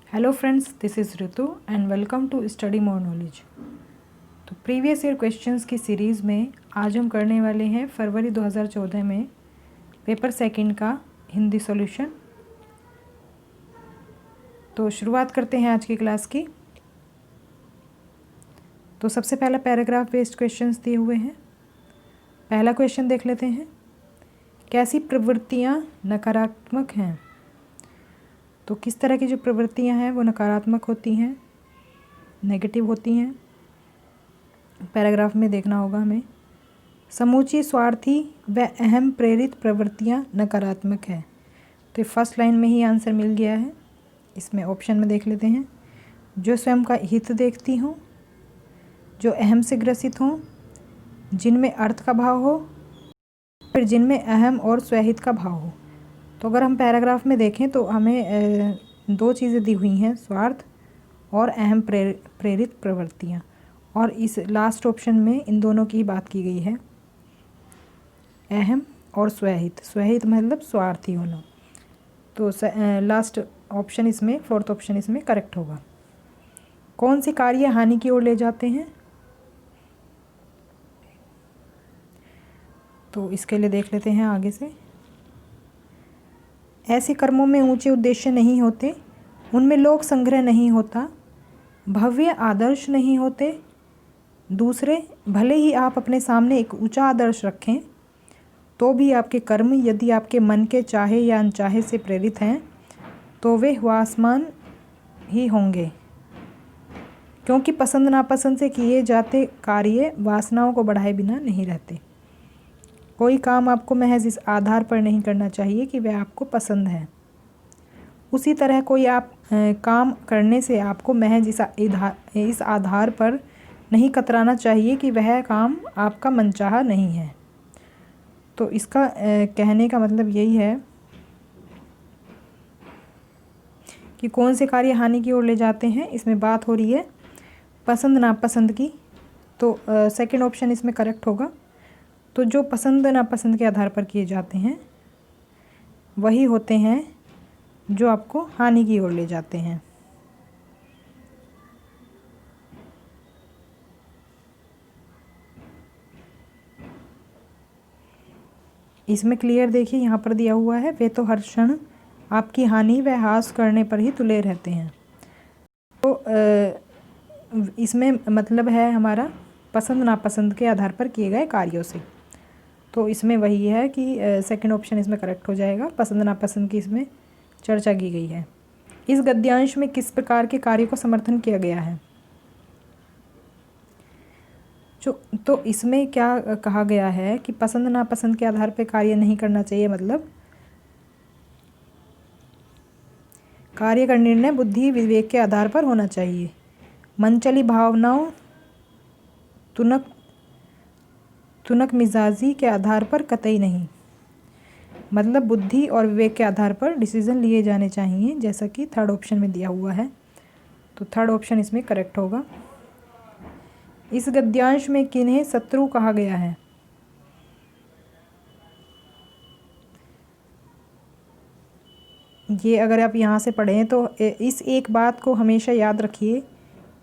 Hello friends, this is Ritu and welcome to study more knowledge. तो previous year questions की series में आज हम करने वाले हैं फरवरी 2014 में पेपर सेकंड का हिंदी सॉल्यूशन। तो शुरुआत करते हैं आज की क्लास की। तो सबसे पहला पैराग्राफ बेस्ड क्वेश्चंस दिए हुए हैं। पहला क्वेश्चन देख लेते हैं, कैसी प्रवृत्तियाँ नकारात्मक हैं। तो किस तरह की जो प्रवृत्तियां हैं वो नकारात्मक होती हैं, नेगेटिव होती हैं, पैराग्राफ में देखना होगा हमें। समूची स्वार्थी व अहम प्रेरित प्रवृत्तियां नकारात्मक है। तो फर्स्ट लाइन में ही आंसर मिल गया है। इसमें ऑप्शन में देख लेते हैं, जो स्वयं का हित देखती हों, जो अहम से ग्रसित हों, जिनमें अर्थ का भाव हो, फिर जिनमें अहम और स्वहित का भाव हो। तो अगर हम पैराग्राफ में देखें तो हमें दो चीज़ें दी हुई हैं, स्वार्थ और अहम प्रेरित प्रवृत्तियाँ, और इस लास्ट ऑप्शन में इन दोनों की बात की गई है, अहम और स्वहित। स्वहित मतलब स्वार्थी होना। तो लास्ट ऑप्शन इसमें, फोर्थ ऑप्शन इसमें करेक्ट होगा। कौन से कार्य हानि की ओर ले जाते हैं, तो इसके लिए देख लेते हैं आगे से। ऐसे कर्मों में ऊंचे उद्देश्य नहीं होते, उनमें लोक संग्रह नहीं होता, भव्य आदर्श नहीं होते। दूसरे, भले ही आप अपने सामने एक ऊंचा आदर्श रखें तो भी आपके कर्म यदि आपके मन के चाहे या अनचाहे से प्रेरित हैं तो वे वासमान ही होंगे, क्योंकि पसंद नापसंद से किए जाते कार्य वासनाओं को बढ़ाए बिना नहीं रहते। कोई काम आपको महज इस आधार पर नहीं करना चाहिए कि वह आपको पसंद है। उसी तरह कोई काम करने से आपको महज इस आधार पर नहीं कतराना चाहिए कि वह काम आपका मनचाहा नहीं है। तो इसका कहने का मतलब यही है कि कौन से कार्य हानि की ओर ले जाते हैं। इसमें बात हो रही है पसंद नापसंद की। तो सेकंड ऑप्शन इसमें करेक्ट होगा। तो जो पसंद नापसंद के आधार पर किए जाते हैं वही होते हैं जो आपको हानि की ओर ले जाते हैं। इसमें क्लियर देखिए, यहाँ पर दिया हुआ है, वे तो हर क्षण आपकी हानि व हास करने पर ही तुले रहते हैं। तो इसमें मतलब है हमारा पसंद नापसंद के आधार पर किए गए कार्यों से। तो इसमें वही है कि सेकंड ऑप्शन इसमें करेक्ट हो जाएगा। पसंद नापसंद की इसमें चर्चा की गई है। इस गद्यांश में किस प्रकार के कार्य को समर्थन किया गया है। तो इसमें क्या कहा गया है कि पसंद नापसंद के आधार पर कार्य नहीं करना चाहिए, मतलब कार्य का निर्णय बुद्धि विवेक के आधार पर होना चाहिए। मनचली भावनाओं, तुनक मिजाजी के आधार पर कतई नहीं। मतलब बुद्धि और विवेक के आधार पर डिसीजन लिए जाने चाहिए, जैसा कि थर्ड ऑप्शन में दिया हुआ है। तो थर्ड ऑप्शन इसमें करेक्ट होगा। इस गद्यांश में किन्हें शत्रु कहा गया है। ये अगर आप यहाँ से पढ़ें तो इस एक बात को हमेशा याद रखिए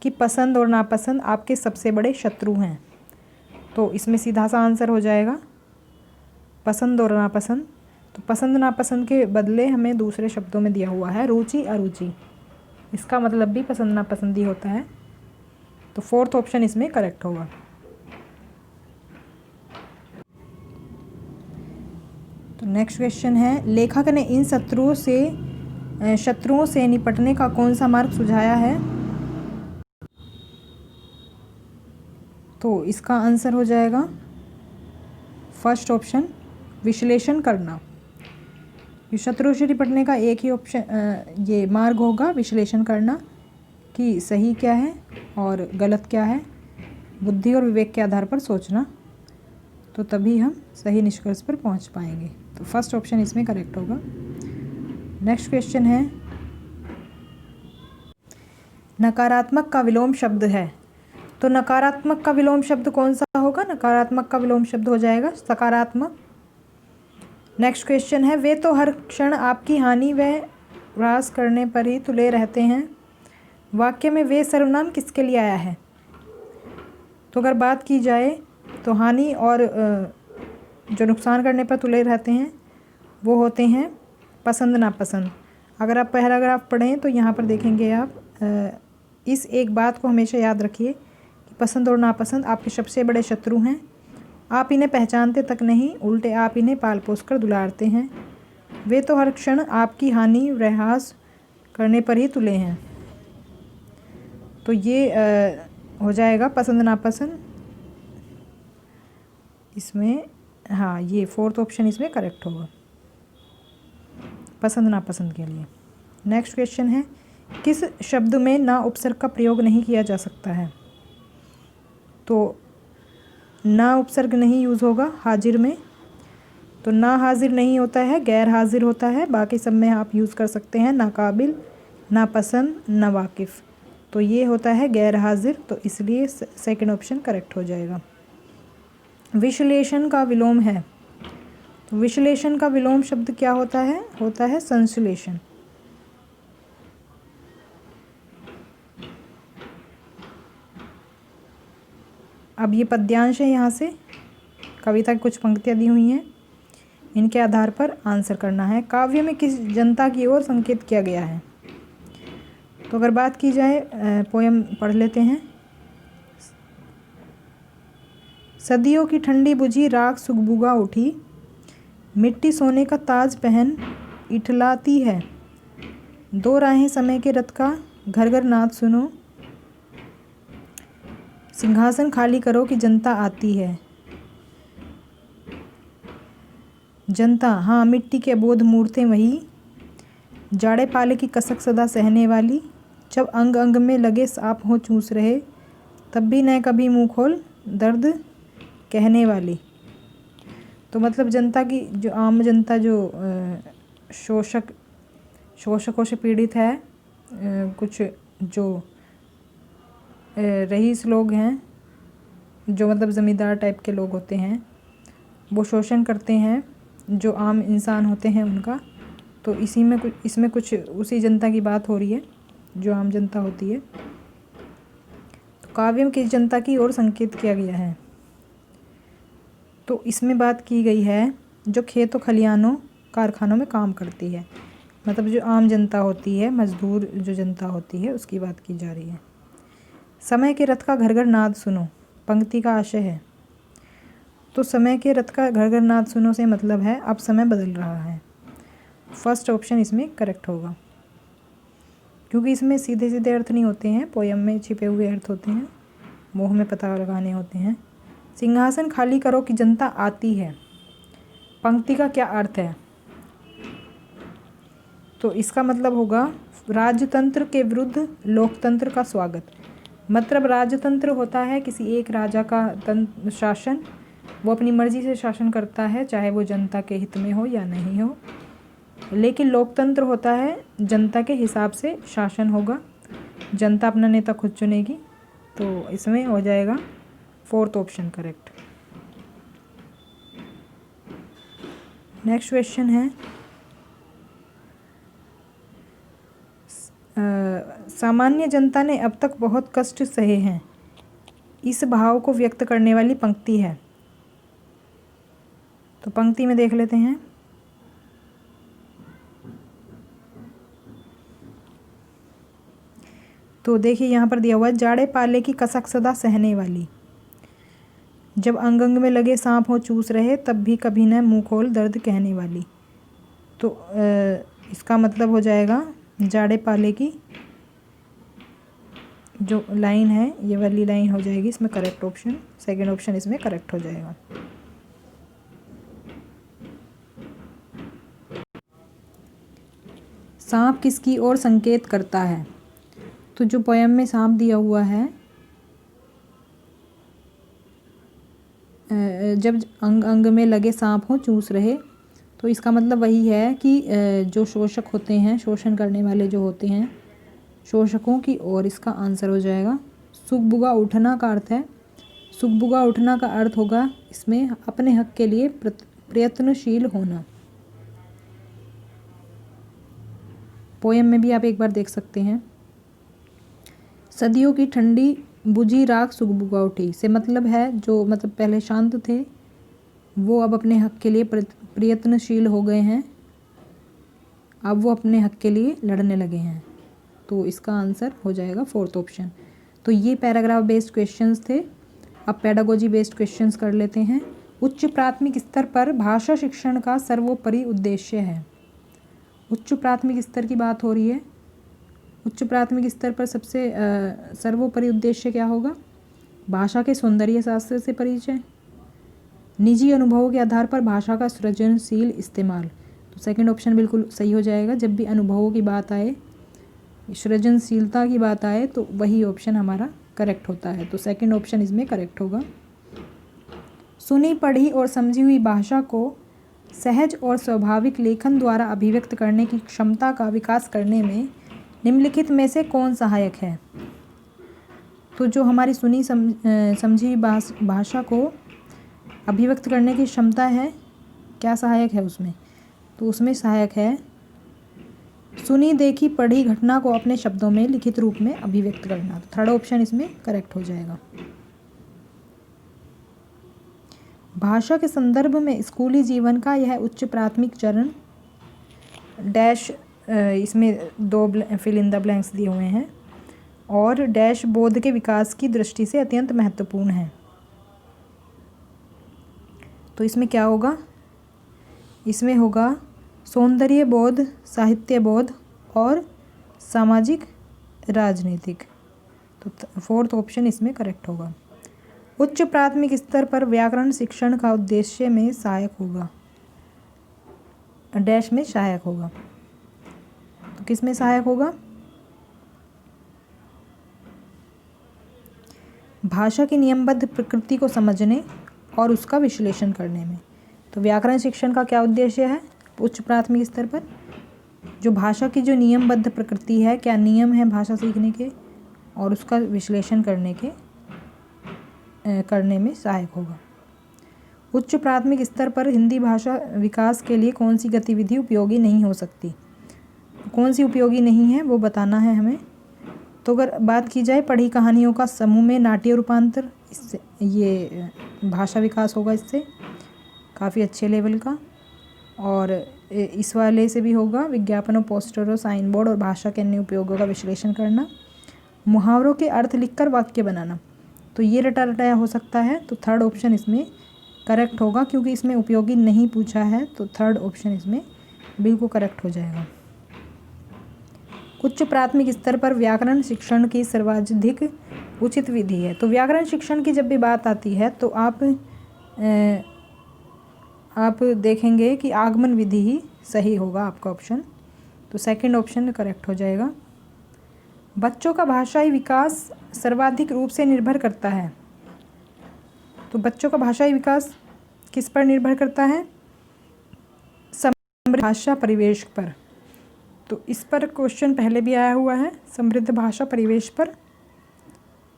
कि पसंद और नापसंद आपके सबसे बड़े शत्रु हैं। तो इसमें सीधा सा आंसर हो जाएगा पसंद और नापसंद। तो पसंद नापसंद के बदले हमें दूसरे शब्दों में दिया हुआ है रुचि अरुचि। इसका मतलब भी पसंद नापसंद ही होता है। तो फोर्थ ऑप्शन इसमें करेक्ट होगा। तो नेक्स्ट क्वेश्चन है, लेखक ने इन शत्रुओं से निपटने का कौन सा मार्ग सुझाया है। तो इसका आंसर हो जाएगा फर्स्ट ऑप्शन, विश्लेषण करना। शत्रुओं से निपटने का एक ही ऑप्शन ये मार्ग होगा, विश्लेषण करना कि सही क्या है और गलत क्या है। बुद्धि और विवेक के आधार पर सोचना, तो तभी हम सही निष्कर्ष पर पहुंच पाएंगे। तो फर्स्ट ऑप्शन इसमें करेक्ट होगा। नेक्स्ट क्वेश्चन है, नकारात्मक का विलोम शब्द है। तो नकारात्मक का विलोम शब्द कौन सा होगा। नकारात्मक का विलोम शब्द हो जाएगा सकारात्मक। नेक्स्ट क्वेश्चन है, वे तो हर क्षण आपकी हानि व ह्रास करने पर ही तुले रहते हैं। वाक्य में वे सर्वनाम किसके लिए आया है? तो अगर बात की जाए तो हानि और जो नुकसान करने पर तुले रहते हैं वो होते हैं पसंद नापसंद। अगर आप पैराग्राफ पढ़ें तो यहाँ पर देखेंगे आप इस एक बात को हमेशा याद रखिए कि पसंद और नापसंद आपके सबसे बड़े शत्रु हैं। आप इन्हें पहचानते तक नहीं, उल्टे आप इन्हें पाल पोस कर दुलारते हैं। वे तो हर क्षण आपकी हानि ह्रास करने पर ही तुले हैं। तो ये हो जाएगा पसंद नापसंद इसमें। हाँ, ये 4th ऑप्शन इसमें करेक्ट होगा पसंद नापसंद के लिए। नेक्स्ट क्वेश्चन है, किस शब्द में ना उपसर्ग का प्रयोग नहीं किया जा सकता है? तो ना उपसर्ग नहीं यूज़ होगा हाजिर में। तो ना हाजिर नहीं होता है, गैर हाजिर होता है। बाकी सब में आप यूज़ कर सकते हैं नाकाबिल, नापसंद, नावाकिफ़। तो ये होता है गैर हाजिर, तो इसलिए सेकंड ऑप्शन करेक्ट हो जाएगा। विश्लेषण का विलोम है, तो विश्लेषण का विलोम शब्द क्या होता है संश्लेषण। अब ये पद्यांश है, यहाँ से कविता की कुछ पंक्तियाँ दी हुई हैं, इनके आधार पर आंसर करना है। काव्य में किस जनता की ओर संकेत किया गया है? तो अगर बात की जाए पोयम पढ़ लेते हैं। सदियों की ठंडी बुझी राख सुगबुगा उठी, मिट्टी सोने का ताज पहन इठलाती है। दो राहें समय के रथ का घर घर नाद सुनो, सिंहासन खाली करो कि जनता आती है। जनता, हाँ, मिट्टी के अबोध मूर्तें वही, जाड़े पाले की कसक सदा सहने वाली। जब अंग अंग में लगे सांप हो चूस रहे, तब भी न कभी मुँह खोल दर्द कहने वाली। तो मतलब जनता की, जो आम जनता जो शोषकों से पीड़ित है, कुछ जो रईस लोग हैं, जो मतलब ज़मींदार टाइप के लोग होते हैं, वो शोषण करते हैं जो आम इंसान होते हैं उनका। तो इसमें कुछ उसी जनता की बात हो रही है जो आम जनता होती है। तो काव्य में किस जनता की ओर संकेत किया गया है? तो इसमें बात की गई है जो खेतों खलिहानों कारखानों में काम करती है, मतलब जो आम जनता होती है, मजदूर जो जनता होती है, उसकी बात की जा रही है। समय के रथ का घर घर नाद सुनो पंक्ति का आशय है। तो समय के रथ का घर घर नाद सुनो से मतलब है अब समय बदल रहा है। फर्स्ट ऑप्शन इसमें करेक्ट होगा, क्योंकि इसमें सीधे सीधे अर्थ नहीं होते हैं, पोयम में छिपे हुए अर्थ होते हैं, मोह में पता लगाने होते हैं। सिंहासन खाली करो कि जनता आती है, पंक्ति का क्या अर्थ है? तो इसका मतलब होगा राजतंत्र के विरुद्ध लोकतंत्र का स्वागत। मतलब राजतंत्र होता है किसी एक राजा का शासन, वो अपनी मर्जी से शासन करता है, चाहे वो जनता के हित में हो या नहीं हो। लेकिन लोकतंत्र होता है जनता के हिसाब से शासन होगा, जनता अपना नेता खुद चुनेगी। तो इसमें हो जाएगा 4th option correct. Next question है, सामान्य जनता ने अब तक बहुत कष्ट सहे हैं, इस भाव को व्यक्त करने वाली पंक्ति है। तो पंक्ति में देख लेते हैं। तो देखिए यहाँ पर दिया हुआ है, जाड़े पाले की कसक सदा सहने वाली, जब अंग अंग में लगे सांप हो चूस रहे, तब भी कभी न मुँह खोल दर्द कहने वाली। तो इसका मतलब हो जाएगा जाड़े पाले की जो लाइन है, ये वाली लाइन हो जाएगी इसमें करेक्ट ऑप्शन, सेकंड ऑप्शन इसमें करेक्ट हो जाएगा। सांप किसकी ओर संकेत करता है? तो जो पोयम में सांप दिया हुआ है, जब अंग अंग में लगे सांप हो चूस रहे, तो इसका मतलब वही है कि जो शोषक होते हैं, शोषण करने वाले जो होते हैं, शोषकों की ओर इसका आंसर हो जाएगा। सुगबुगा उठना का अर्थ है, सुगबुगा उठना का अर्थ होगा इसमें अपने हक के लिए प्रयत्नशील होना। पोयम में भी आप एक बार देख सकते हैं। सदियों की ठंडी बुझी राख सुगबुगा उठी से मतलब है जो मतलब पहले शांत थे वो अब अपने हक के लिए प्रयत्नशील हो गए हैं, अब वो अपने हक के लिए लड़ने लगे हैं। तो इसका आंसर हो जाएगा फोर्थ ऑप्शन। तो ये पैराग्राफ बेस्ड क्वेश्चंस थे। अब पेडागोजी बेस्ड क्वेश्चंस कर लेते हैं। उच्च प्राथमिक स्तर पर भाषा शिक्षण का सर्वोपरि उद्देश्य है। उच्च प्राथमिक स्तर की बात हो रही है। उच्च प्राथमिक स्तर पर सबसे सर्वोपरि उद्देश्य क्या होगा? भाषा के सौंदर्य शास्त्र से परिचय, निजी अनुभवों के आधार पर भाषा का सृजनशील इस्तेमाल। तो सेकंड ऑप्शन बिल्कुल सही हो जाएगा। जब भी अनुभवों की बात आए, सृजनशीलता की बात आए तो वही ऑप्शन हमारा करेक्ट होता है। तो सेकंड ऑप्शन इसमें करेक्ट होगा। सुनी पढ़ी और समझी हुई भाषा को सहज और स्वाभाविक लेखन द्वारा अभिव्यक्त करने की क्षमता का विकास करने में निम्नलिखित में से कौन सहायक है? तो जो हमारी सुनी समझी हुई भाषा को अभिव्यक्त करने की क्षमता है, क्या सहायक है उसमें? तो उसमें सहायक है सुनी देखी पढ़ी घटना को अपने शब्दों में लिखित रूप में अभिव्यक्त करना। तो थर्ड ऑप्शन इसमें करेक्ट हो जाएगा। भाषा के संदर्भ में स्कूली जीवन का यह उच्च प्राथमिक चरण डैश, इसमें दो फिल इन द ब्लैंक्स दिए हुए हैं, और डैश बोध के विकास की दृष्टि से अत्यंत महत्वपूर्ण है। तो इसमें क्या होगा? इसमें होगा सौंदर्य बोध, साहित्य बोध और सामाजिक राजनीतिक। तो फोर्थ ऑप्शन इसमें करेक्ट होगा। उच्च प्राथमिक स्तर पर व्याकरण शिक्षण का उद्देश्य में सहायक होगा, डैश में सहायक होगा। तो किस में सहायक होगा? भाषा की नियमबद्ध प्रकृति को समझने और उसका विश्लेषण करने में। तो व्याकरण शिक्षण का क्या उद्देश्य है उच्च प्राथमिक स्तर पर? जो भाषा की जो नियमबद्ध प्रकृति है, क्या नियम है भाषा सीखने के, और उसका विश्लेषण करने में सहायक होगा। उच्च प्राथमिक स्तर पर हिंदी भाषा विकास के लिए कौन सी गतिविधि उपयोगी नहीं हो सकती? कौन सी उपयोगी नहीं है वो बताना है हमें। तो अगर बात की जाए पढ़ी कहानियों का समूह में नाट्य रूपांतर, इससे ये भाषा विकास होगा, इससे काफ़ी अच्छे लेवल का। और इस वाले से भी होगा विज्ञापनों, पोस्टरों, साइन बोर्ड और भाषा के अन्य उपयोगों का विश्लेषण करना। मुहावरों के अर्थ लिखकर वाक्य बनाना, तो ये रटा रटाया हो सकता है। तो थर्ड ऑप्शन इसमें करेक्ट होगा, क्योंकि इसमें उपयोगी नहीं पूछा है। तो थर्ड ऑप्शन इसमें बिल्कुल करेक्ट हो जाएगा। उच्च प्राथमिक स्तर पर व्याकरण शिक्षण की सर्वाधिक उचित विधि है। तो व्याकरण शिक्षण की जब भी बात आती है तो आप देखेंगे कि आगमन विधि ही सही होगा आपका ऑप्शन। तो सेकंड ऑप्शन करेक्ट हो जाएगा। बच्चों का भाषाई विकास सर्वाधिक रूप से निर्भर करता है। तो बच्चों का भाषाई विकास किस पर निर्भर करता है? समृद्ध भाषा परिवेश पर। तो इस पर क्वेश्चन पहले भी आया हुआ है, समृद्ध भाषा परिवेश पर।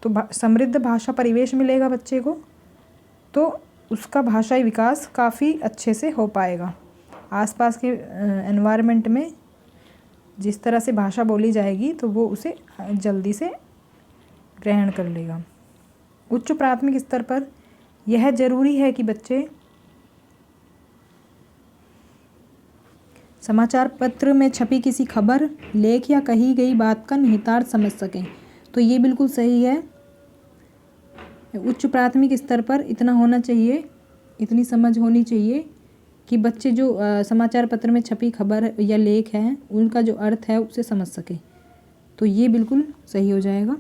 तो समृद्ध भाषा परिवेश मिलेगा बच्चे को तो उसका भाषाई विकास काफ़ी अच्छे से हो पाएगा। आसपास के एनवायरनमेंट में जिस तरह से भाषा बोली जाएगी तो वो उसे जल्दी से ग्रहण कर लेगा। उच्च प्राथमिक स्तर पर यह जरूरी है कि बच्चे समाचार पत्र में छपी किसी खबर, लेख या कही गई बात का निहितार्थ समझ सकें। तो ये बिल्कुल सही है। उच्च प्राथमिक स्तर पर इतना होना चाहिए, इतनी समझ होनी चाहिए कि बच्चे जो समाचार पत्र में छपी खबर या लेख है उनका जो अर्थ है उसे समझ सके। तो ये बिल्कुल सही हो जाएगा।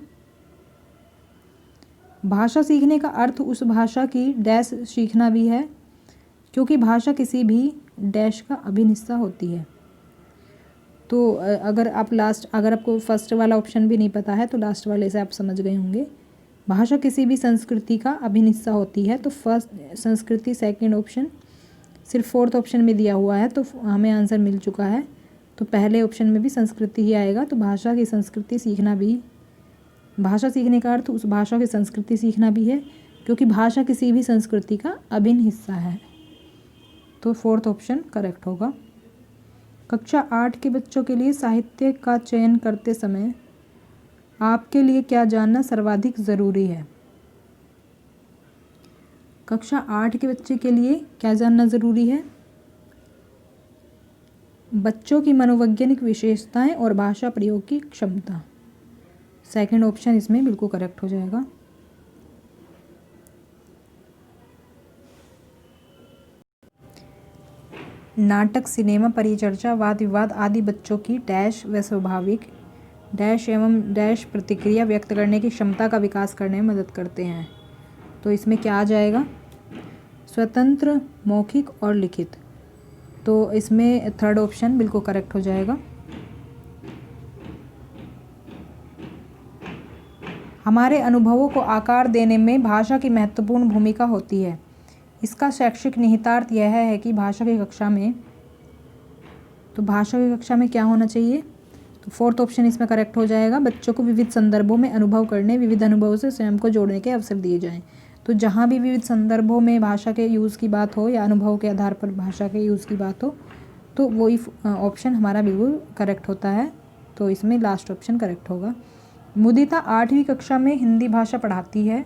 भाषा सीखने का अर्थ उस भाषा की डैश सीखना भी है, क्योंकि भाषा किसी भी डैश का अभिन्न हिस्सा होती है। तो अगर आपको फर्स्ट वाला ऑप्शन भी नहीं पता है तो लास्ट वाले से आप समझ गए होंगे। भाषा किसी भी संस्कृति का अभिन्न हिस्सा होती है। तो फर्स्ट संस्कृति, सेकंड ऑप्शन सिर्फ फोर्थ ऑप्शन में दिया हुआ है तो हमें आंसर मिल चुका है। तो पहले ऑप्शन में भी संस्कृति ही आएगा। तो भाषा की संस्कृति सीखना भी, भाषा सीखने का अर्थ उस भाषा की संस्कृति सीखना भी है, क्योंकि भाषा किसी भी संस्कृति का अभिन्न हिस्सा है। तो फोर्थ ऑप्शन करेक्ट होगा। कक्षा 8 के बच्चों के लिए साहित्य का चयन करते समय आपके लिए क्या जानना सर्वाधिक ज़रूरी है? कक्षा 8 के बच्चे के लिए क्या जानना ज़रूरी है? बच्चों की मनोवैज्ञानिक विशेषताएं और भाषा प्रयोग की क्षमता। सेकंड ऑप्शन इसमें बिल्कुल करेक्ट हो जाएगा। नाटक, सिनेमा, परिचर्चा, वाद विवाद आदि बच्चों की डैश व स्वाभाविक डैश एवं डैश प्रतिक्रिया व्यक्त करने की क्षमता का विकास करने में मदद करते हैं। तो इसमें क्या आ जाएगा? स्वतंत्र, मौखिक और लिखित। तो इसमें थर्ड ऑप्शन बिल्कुल करेक्ट हो जाएगा। हमारे अनुभवों को आकार देने में भाषा की महत्वपूर्ण भूमिका होती है। इसका शैक्षिक निहितार्थ यह है कि भाषा की कक्षा में क्या होना चाहिए? तो फोर्थ ऑप्शन इसमें करेक्ट हो जाएगा। बच्चों को विविध संदर्भों में अनुभव करने, विविध अनुभवों से स्वयं को जोड़ने के अवसर दिए जाएं। तो जहाँ भी विविध संदर्भों में भाषा के यूज़ की बात हो या अनुभव के आधार पर भाषा के यूज़ की बात हो, तो वही ऑप्शन हमारा बिल्कुल करेक्ट होता है। तो इसमें लास्ट ऑप्शन करेक्ट होगा। मुदिता 8वीं कक्षा में हिंदी भाषा पढ़ाती है।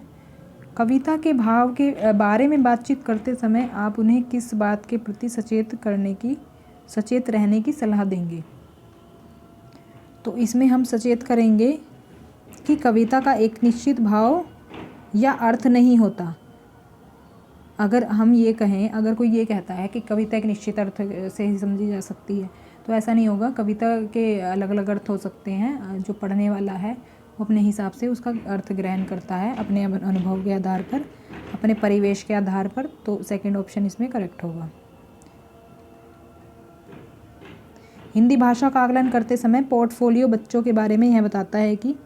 कविता के भाव के बारे में बातचीत करते समय आप उन्हें किस बात के प्रति सचेत रहने की सलाह देंगे? तो इसमें हम सचेत करेंगे कि कविता का एक निश्चित भाव या अर्थ नहीं होता। अगर हम ये कहें, अगर कोई ये कहता है कि कविता एक निश्चित अर्थ से ही समझी जा सकती है, तो ऐसा नहीं होगा। कविता के अलग अलग अर्थ हो सकते हैं। जो पढ़ने वाला है वो अपने हिसाब से उसका अर्थ ग्रहण करता है, अपने अनुभव के आधार पर, अपने परिवेश के आधार पर। तो सेकंड ऑप्शन इसमें करेक्ट होगा। हिंदी भाषा का आकलन करते समय पोर्टफोलियो बच्चों के बारे में यह बताता है कि,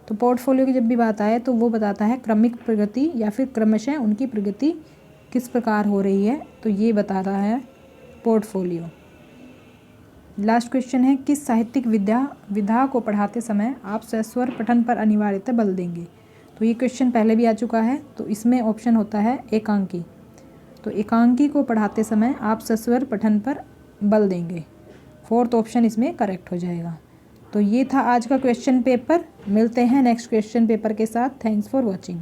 तो पोर्टफोलियो की जब भी बात आए तो वो बताता है क्रमिक प्रगति या फिर क्रमशः उनकी प्रगति किस प्रकार हो रही है। तो ये बताता है पोर्टफोलियो। लास्ट क्वेश्चन है, किस साहित्यिक विधा को पढ़ाते समय आप सस्वर पठन पर अनिवार्यतः बल देंगे? तो ये क्वेश्चन पहले भी आ चुका है। तो इसमें ऑप्शन होता है एकांकी। तो एकांकी को पढ़ाते समय आप सस्वर पठन पर बल देंगे। फोर्थ ऑप्शन इसमें करेक्ट हो जाएगा। तो ये था आज का क्वेश्चन पेपर। मिलते हैं नेक्स्ट क्वेश्चन पेपर के साथ। Thanks for watching.